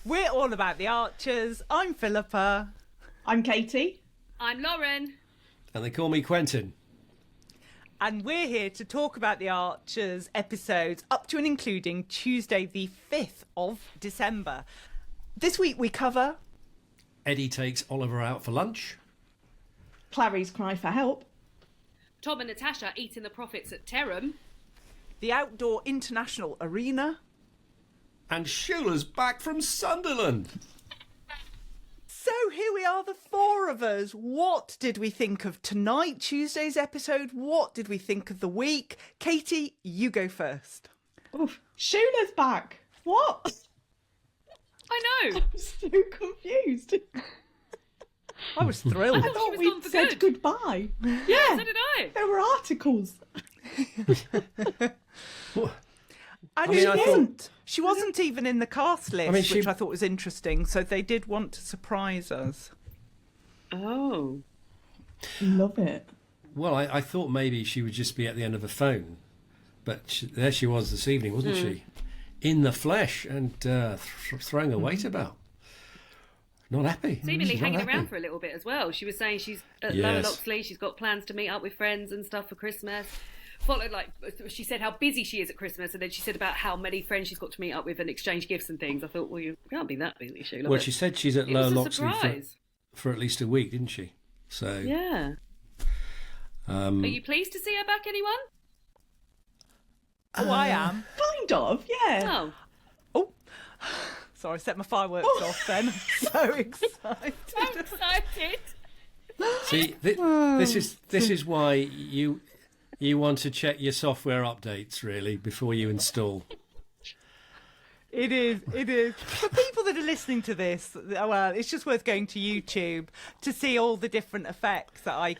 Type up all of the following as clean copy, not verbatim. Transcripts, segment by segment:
We're all about the Archers. I'm Philippa. I'm Katie. I'm Lauren. And they call me Quentin. And we're here to talk about the Archers episodes up to and including Tuesday the 5th of December. This week we cover... Eddie takes Oliver out for lunch. Clarrie's cry for help. Tom and Natasha eating the profits at Terum. The outdoor international arena. And Shula's back from Sunderland. So here we are, the four of us. What did we think of tonight, Tuesday's episode? What did we think of the week? Katie, you go first. Oof, Shula's back. What? I know. I'm so confused. I was thrilled. I thought we'd said goodbye. Yeah, so did I. There were articles. And she wasn't even in the cast list, which I thought was interesting. So they did want to surprise us. Oh. Love it. Well, I thought maybe she would just be at the end of a phone. But there she was this evening, wasn't she? In the flesh and throwing her weight about. Not happy. Seemingly hanging around for a little bit as well. She was saying she's at Lower Loxley. She's got plans to meet up with friends and stuff for Christmas. Followed, she said how busy she is at Christmas, and then she said about how many friends she's got to meet up with and exchange gifts and things. I thought, well, you can't be that busy, Shula. Well, she said she's at Lower Loxley for at least a week, didn't she? So yeah. Are you pleased to see her back, anyone? Oh, I am. Kind of, yeah. Oh. Sorry, I set my fireworks off then. I'm so excited. So excited. See, this is why you want to check your software updates, really, before you install. It is. For people that are listening to this, well, it's just worth going to YouTube to see all the different effects that I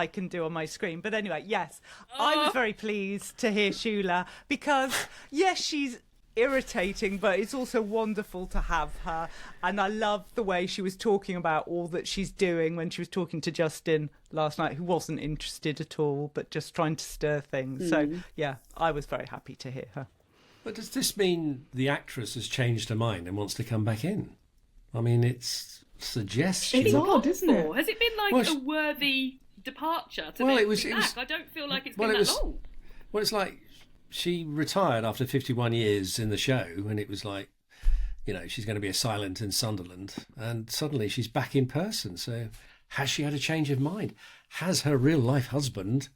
can do on my screen. But anyway, yes, I was very pleased to hear Shula because, yes, she's irritating, but it's also wonderful to have her. And I love the way she was talking about all that she's doing when she was talking to Justin last night, who wasn't interested at all, but just trying to stir things. So, yeah, I was very happy to hear her. But does this mean the actress has changed her mind and wants to come back in? I mean, it suggests... It's odd, isn't it? Has it been a worthy departure to then be back? I don't feel like it's been that long. Well, it's like she retired after 51 years in the show, and it was like, she's going to be a silent in Sunderland, and suddenly she's back in person. So has she had a change of mind? Has her real-life husband,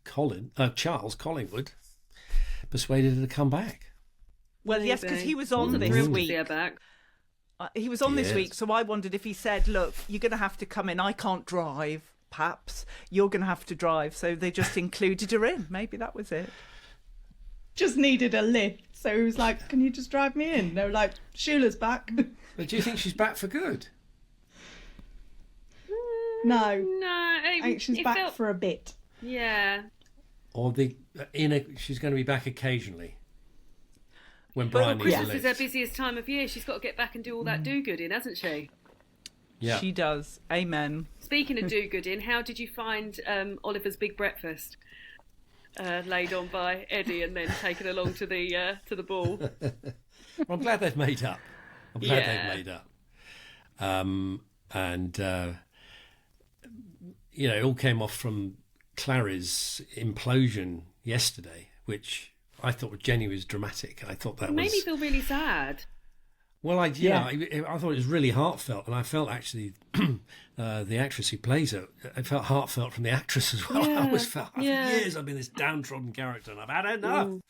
Charles Collingwood, persuaded her to come back? Well, yes, because he was on this week. He was on this week, so I wondered if he said, look, you're going to have to come in. I can't drive, perhaps. You're going to have to drive. So they just included her in. Maybe that was it. Just needed a lift. So he was like, can you just drive me in? They were like, Shula's back. But do you think she's back for good? No. I think she's back for a bit. Yeah. Or she's going to be back occasionally. When Brian needs Christmas is her busiest time of year. She's got to get back and do all that do-gooding, hasn't she? Yeah. She does. Amen. Speaking of do-gooding, how did you find Oliver's big breakfast laid on by Eddie and then taken along to the ball? Well, I'm glad they've made up. It all came off from Clarrie's implosion yesterday, which I thought was genuinely dramatic. I thought that made me feel really sad. Well, I thought it was really heartfelt, and I felt actually the actress who plays her, I felt heartfelt from the actress as well. I always felt, for years I've been this downtrodden character, and I've had enough.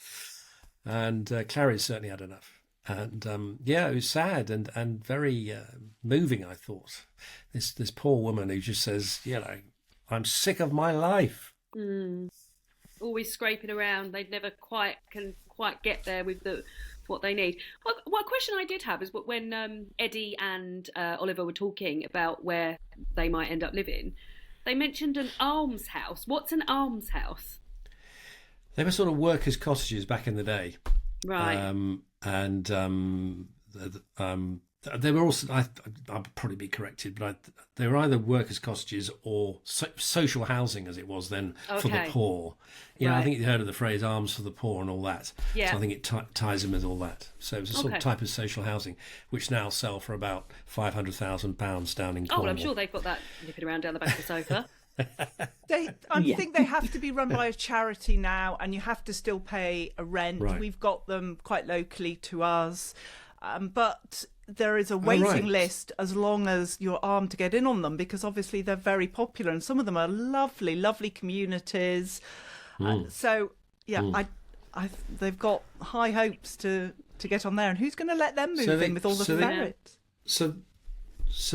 And Clary certainly had enough. And it was sad and very moving, I thought. This poor woman who just says, I'm sick of my life. Always scraping around. They never quite get there with what they need. Well, a question I did have is when Eddie and Oliver were talking about where they might end up living, they mentioned an almshouse. What's an almshouse? They were sort of workers' cottages back in the day. Right. they were also, I'll probably be corrected, but they were either workers' cottages or social housing, as it was then, for the poor. I think you heard of the phrase "arms for the poor" and all that. Yeah. So I think it ties in with all that. So it was a sort of type of social housing, which now sell for about £500,000 down in Cornwall. Oh, well, I'm sure they've got that nipping around down the back of the sofa. I think they have to be run by a charity now, and you have to still pay a rent. Right. We've got them quite locally to us, but there is a waiting list as long as you're armed to get in on them, because obviously they're very popular, and some of them are lovely, lovely communities. So they've got high hopes to get on there, and who's going to let them move in with all the ferrets? So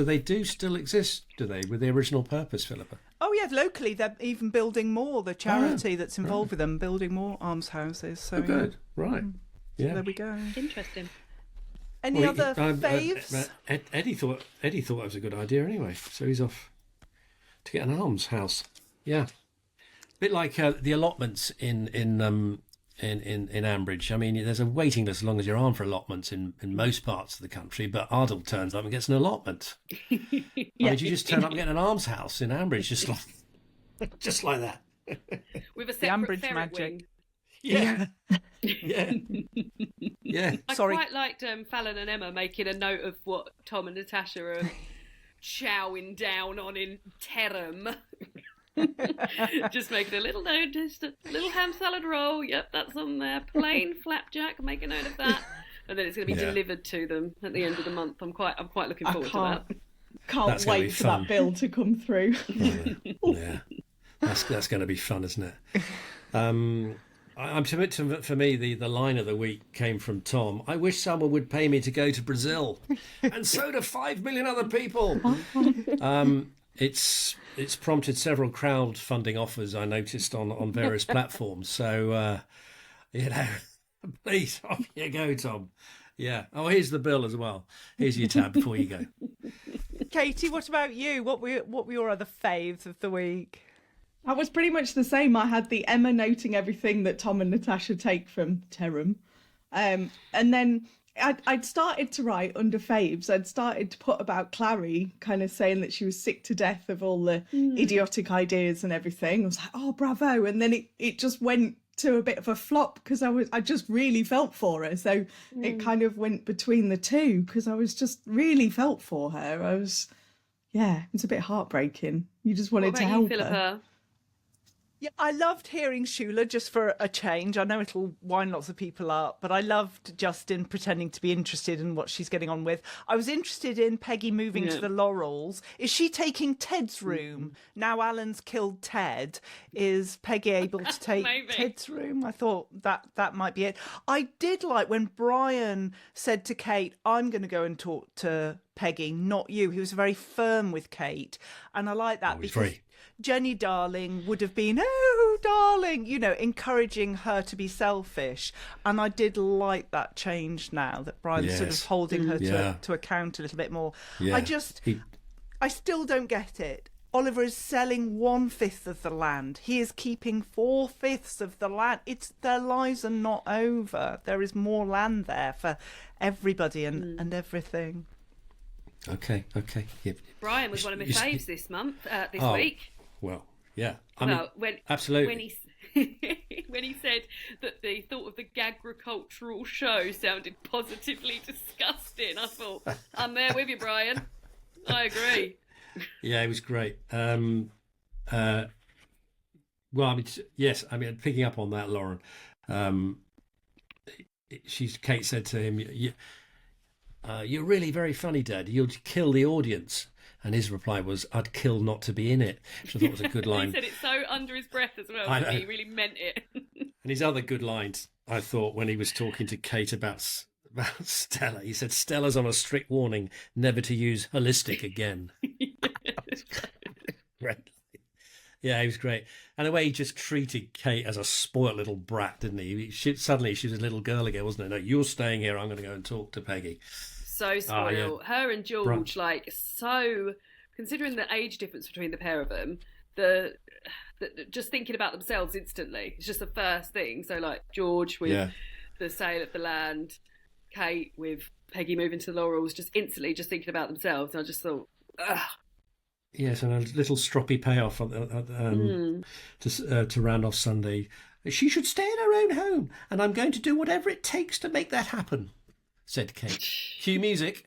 they do still exist, do they, with the original purpose, Philippa? Oh yeah, locally they're even building more. The charity that's involved with them building more almshouses. So good, right? So there we go. Interesting. Any other faves? Eddie thought it was a good idea anyway, so he's off to get an almshouse. Yeah, a bit like the allotments in Ambridge. I mean, there's a waiting list as long as you're on for allotments in most parts of the country, but Ardle turns up and gets an allotment. I mean, you just turn up and get an almshouse in Ambridge, just like that. With a separate Ambridge ferret magic. wing. Yeah. Yeah. I quite liked Fallon and Emma making a note of what Tom and Natasha are chowing down on in Terum. Just making a little note, just a little ham salad roll. Yep, that's on there. Plain flapjack. Make a note of that, and then it's going to be delivered to them at the end of the month. I'm quite looking forward to that. Can't wait for that bill to come through. Yeah, that's going to be fun, isn't it? For me, the line of the week came from Tom. I wish someone would pay me to go to Brazil, and so do 5 million other people. It's prompted several crowdfunding offers I noticed on various platforms. So, please, off you go, Tom. Yeah. Oh, here's the bill as well. Here's your tab before you go. Katie, what about you? What were your other faves of the week? That was pretty much the same. I had the Emma noting everything that Tom and Natasha take from Terum. And then I'd started to write under faves. I'd started to put about Clary, kind of saying that she was sick to death of all the idiotic ideas and everything. I was like, oh, bravo. And then it just went to a bit of a flop because I just really felt for her. So it kind of went between the two because I was just really felt for her. It was a bit heartbreaking. You just wanted to help her. Yeah, I loved hearing Shula just for a change. I know it'll wind lots of people up, but I loved Justin pretending to be interested in what she's getting on with. I was interested in Peggy moving to the Laurels. Is she taking Ted's room? Now Alan's killed Ted, is Peggy able to take Ted's room? I thought that might be it. I did like when Brian said to Kate, I'm going to go and talk to Peggy, not you. He was very firm with Kate. And I like that because Jenny Darling would have been, oh, darling, encouraging her to be selfish. And I did like that change now that Brian's sort of holding her to account a little bit more. Yeah. I still don't get it. Oliver is selling 1/5 of the land. He is keeping 4/5 of the land. Their lives are not over. There is more land there for everybody and everything. Okay. Yeah. Brian was one of my faves this week. Well, yeah. Absolutely. When he said that the thought of the agricultural show sounded positively disgusting, I thought, I'm there with you, Brian. I agree. Yeah, it was great. Picking up on that, Lauren, Kate said to him, you're really very funny, Dad. You'll kill the audience. And his reply was, I'd kill not to be in it, which I thought was a good line. He said it so under his breath as well. He really meant it. And his other good lines, I thought, when he was talking to Kate about Stella, he said, Stella's on a strict warning never to use holistic again. Great. Yeah, he was great. And the way he just treated Kate as a spoilt little brat, didn't he? Suddenly she was a little girl again, wasn't it? No, you're staying here. I'm going to go and talk to Peggy. So spoiled. Her and George, considering the age difference between the pair of them, the just thinking about themselves instantly. It's just the first thing. So George with the sale of the land, Kate with Peggy moving to the Laurels, just instantly just thinking about themselves. And I just thought, ugh. Yes, and a little stroppy payoff to round off Sunday. She should stay in her own home, and I'm going to do whatever it takes to make that happen, said Kate. Cue music.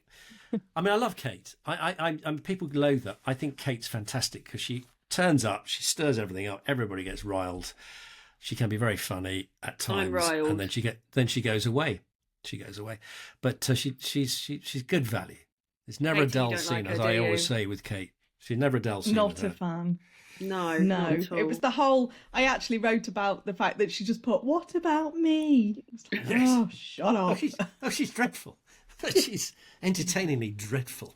I mean, I love Kate. I people loathe her. I think Kate's fantastic because she turns up, she stirs everything up, everybody gets riled. She can be very funny at times, I'm riled. and then she goes away. She goes away, but she's good value. It's never Katie, a dull you don't scene, like her, as do I you? always say with Kate. She's never a dull scene. Not with a her. fan. No, No, not at all. it was the whole. I actually wrote about the fact that she just put, "What about me?" It's like, Yes. oh, shut up. She's dreadful. She's entertainingly dreadful.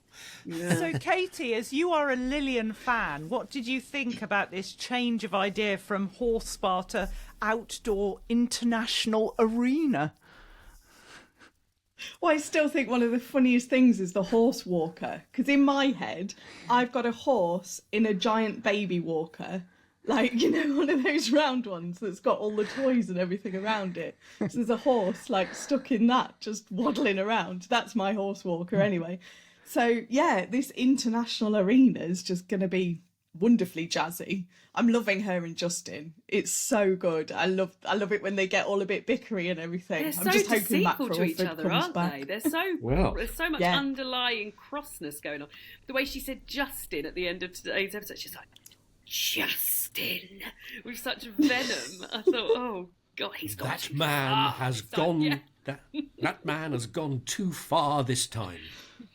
So, Katie, as you are a Lillian fan, what did you think about this change of idea from horse spa to outdoor international arena? Well, I still think one of the funniest things is the horse walker. Because in my head, I've got a horse in a giant baby walker. Like, you know, one of those round ones that's got all the toys and everything around it. So there's a horse, like, stuck in that, just waddling around. That's my horse walker anyway. So, yeah, this international arena is just going to be wonderfully jazzy. I'm loving her and Justin. It's so good. I love it when they get all a bit bickery and everything. They're I'm so just hoping Matt deceitful to each Crawford other, comes aren't back. they? They're so Well, there's so much yeah. underlying crossness going on. The way she said Justin at the end of today's episode, she's like, Justin, with such venom. I thought, oh God, he's gone that too man far. has It's like, gone. yeah. That man has gone too far this time.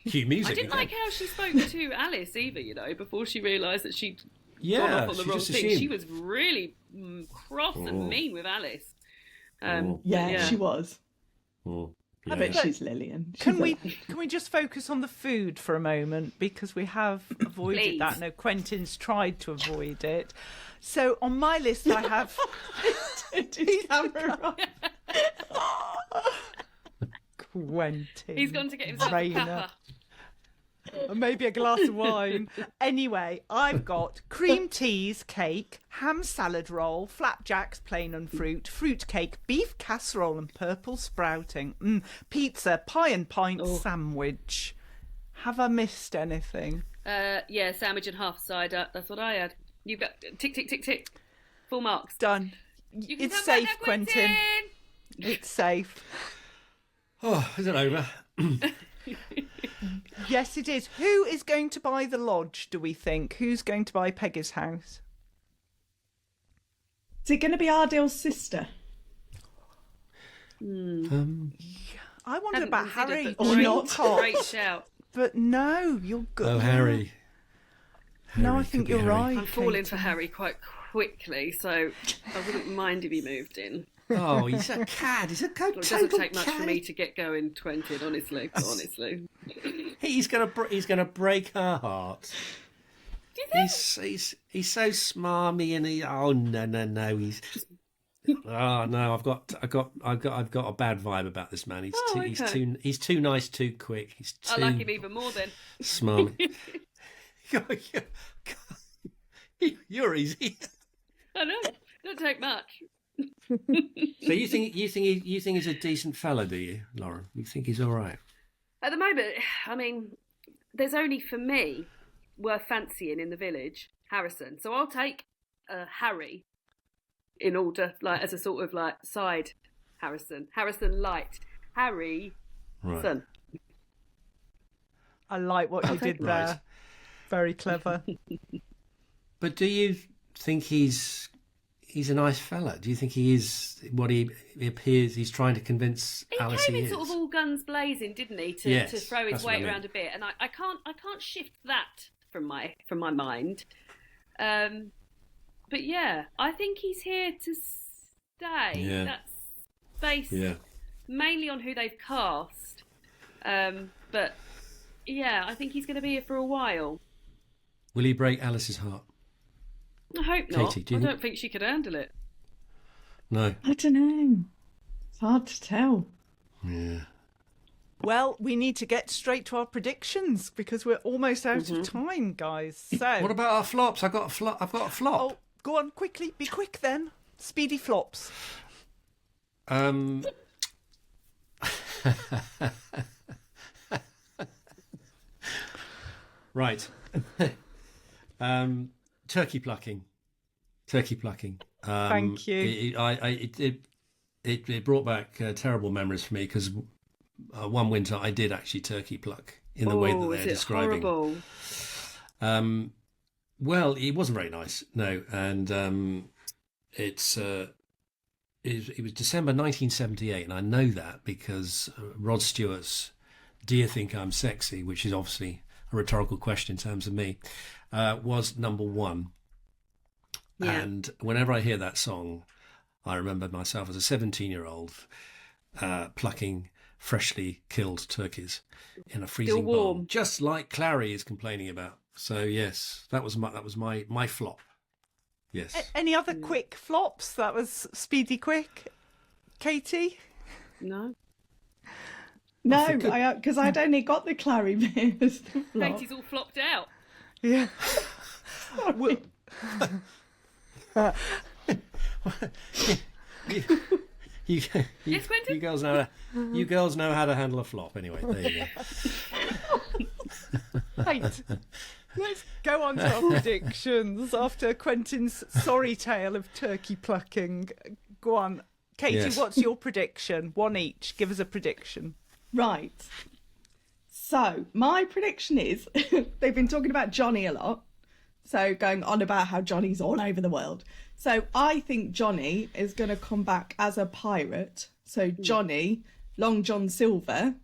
Cue music. I didn't like how she spoke to Alice either, you know, before she realised that she'd gone off on the she wrong just thing. assumed. She was really cross and mean with Alice. Yeah, yeah. she was. Oh, I bet she's Lillian. Can She's we just focus on the food for a moment, because we have avoided Please. that. No, Quentin's tried to avoid it. So on my list, I have his camera on. Quentin. He's gone to get himself a Rainer. cuppa. And maybe a glass of wine. Anyway, I've got cream teas, cake, ham salad roll, flapjacks, plain and fruit cake, beef casserole and purple sprouting, pizza, pie and pint sandwich. Have I missed anything? Yeah, sandwich and half cider. That's what I had. You've got tick, tick, tick, tick. Full marks. Done. You can It's come back safe, now, Quentin. It's safe. Oh, is it over? Yes, it is. Who is going to buy the lodge, do we think? Who's going to buy Peggy's house? Is it going to be Ardale's sister? I wondered Hadn't about considered Harry that. or Great- not. Great shout. But no, you're good. Oh, Harry. No, I Harry, think could be you're Harry. right. I'm falling Katie. for Harry quite quickly, so I wouldn't mind if he moved in. Oh, he's a cad. He's a Well, it total doesn't take much cad. for me to get going, Quentin, honestly. Honestly. He's gonna break her heart. Do you think? He's so smarmy, and no he's oh no I've got a bad vibe about this man. He's too nice, too quick. He's too I like him even more then. smarmy. You're easy. I know. Don't take much. So you think he's a decent fella, do you, Lauren? You think he's all right? At the moment, I mean, there's only for me worth fancying in the village, Harrison. So I'll take Harry in order, like as a sort of like side Harrison. Harrison light. Harry Right. son. I like what you did there. Right. Very clever. But do you think he's a nice fella? Do you think he is what he appears? He's trying to convince He Alice came he in is. sort of all guns blazing, didn't he? To Yes, throw his that's what I weight mean. around a bit, and I can't shift that from my mind. But yeah, I think he's here to stay. Yeah. That's based Yeah. mainly on who they've cast. But yeah, I think he's going to be here for a while. Will he break Alice's heart? I hope not. Katie, do you I think- don't think she could handle it. No. I don't know. It's hard to tell. Yeah. Well, we need to get straight to our predictions because we're almost out Mm-hmm. of time, guys. So, What about our flops? I've got a flop. oh, go on quickly. Be quick then. Speedy flops. Right. Turkey plucking. Thank you. It brought back terrible memories for me because one winter I did actually turkey pluck in the way that they're describing. Horrible? Well, it wasn't very nice, no, and it was December 1978, and I know that because Rod Stewart's "Do You Think I'm Sexy," which is obviously a rhetorical question in terms of me, was number one. Yeah. And whenever I hear that song, I remember myself as a 17-year-old plucking freshly killed turkeys in a freezing barn, just like Clary is complaining about. So yes, that was my flop. Yes. Any other quick flops? That was speedy quick. Katie? No. No, because I'd only got the Clary bit as the flop. Katie's all flopped out. Yeah. You Yes, Quentin? you girls know how to handle a flop. Anyway, there you go. Right. Let's go on to our predictions after Quentin's sorry tale of turkey plucking. Go on. Katie, Yes. what's your prediction? One each. Give us a prediction. Right. So, my prediction is they've been talking about Johnny a lot. So, going on about how Johnny's all over the world. So, I think Johnny is going to come back as a pirate. So, Johnny, Long John Silver,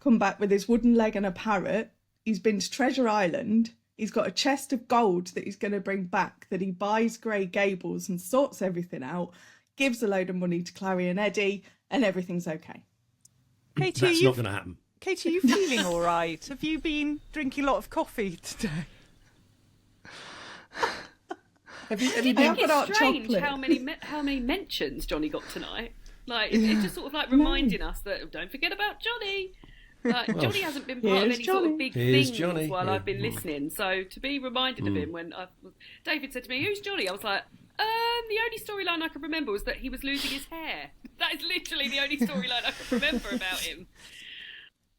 come back with his wooden leg and a parrot. He's been to Treasure Island. He's got a chest of gold that he's going to bring back, that he buys Grey Gables and sorts everything out, gives a load of money to Clarrie and Eddie, and everything's okay. Katie, That's not going to happen. Katie, are you feeling all right? Have you been drinking a lot of coffee today? Have you I been? think got hot it's strange chocolate. how many mentions Johnny got tonight. Like it's just sort of like reminding us that don't forget about Johnny. Johnny hasn't been part of here's any sort Johnny. of big Here's things Johnny. while Yeah. I've been listening. So to be reminded of him when David said to me, "Who's Johnny?" I was like, the only storyline I could remember was that he was losing his hair. That is literally the only storyline I could remember about him.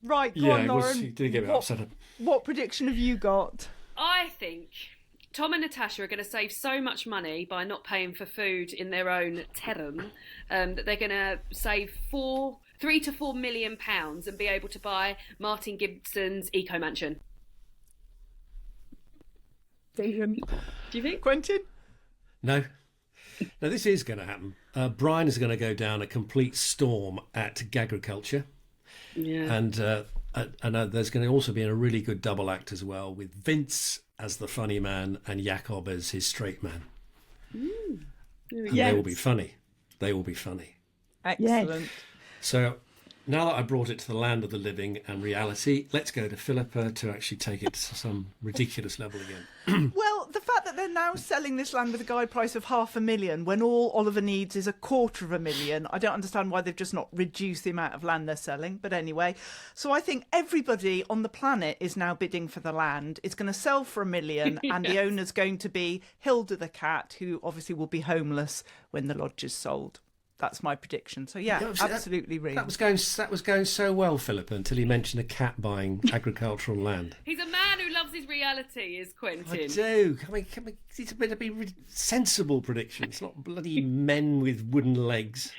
Right, go Yeah, on, he Lauren. did get a bit upset. What prediction have you got? I think Tom and Natasha are going to save so much money by not paying for food in their own Terum that they're going to save £3 to £4 million and be able to buy Martin Gibson's Eco Mansion. Brilliant. Do you think? Quentin? No, this is going to happen. Brian is going to go down a complete storm at Gagriculture. Yeah. And there's going to also be a really good double act as well, with Vince as the funny man and Jakob as his straight man. And they will be funny. They will be funny. Excellent. So now that I brought it to the land of the living and reality, let's go to Philippa to actually take it to some ridiculous level again. Well, the fact that they're now selling this land with a guide price of $500,000 when all Oliver needs is $250,000, I don't understand why they've just not reduced the amount of land they're selling. But anyway, so I think everybody on the planet is now bidding for the land. It's going to sell for $1 million, and the owner's going to be Hilda the cat, who obviously will be homeless when the lodge is sold. That's my prediction. So yeah, absolutely real. That was going so well, Philippa, until he mentioned a cat buying agricultural land. He's a man who loves his reality, is Quentin. I do. It's a bit of a sensible prediction. It's not bloody men with wooden legs.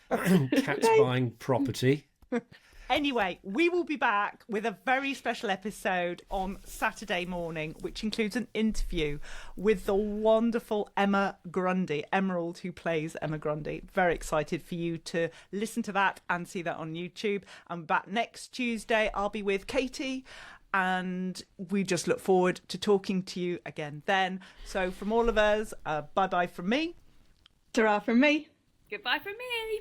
Cats buying property. Anyway, we will be back with a very special episode on Saturday morning, which includes an interview with the wonderful Emma Grundy, Emerald, who plays Emma Grundy. Very excited for you to listen to that and see that on YouTube. I'm back next Tuesday. I'll be with Katie, and we just look forward to talking to you again then. So from all of us, bye-bye from me. Ta-ra from me. Goodbye from me.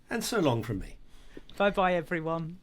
And so long from me. Bye-bye, everyone.